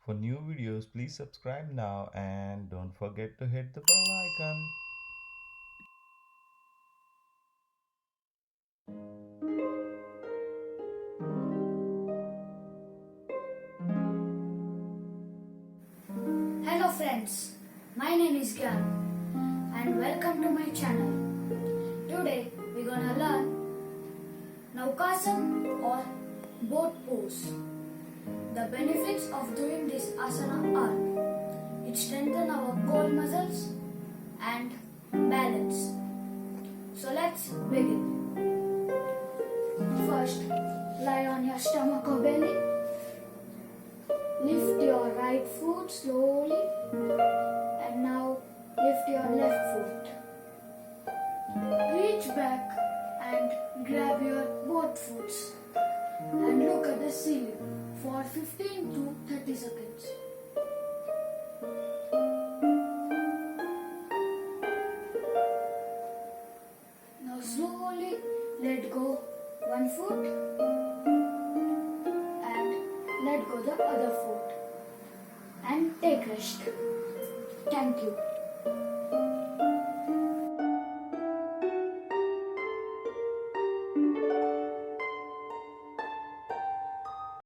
For new videos, please subscribe now and don't forget to hit the bell icon. Hello friends, my name is Gyan and welcome to my channel. Today we're gonna learn Naukasam or boat pose. The benefits of doing this asana are it strengthens our core muscles and balance. So let's begin. First, lie on your stomach or belly. Lift your right foot slowly and now lift your left foot. Reach back and grab your both foots and look at the ceiling for 15 to 30 seconds. Now slowly let go one foot and let go the other foot and take rest. Thank you.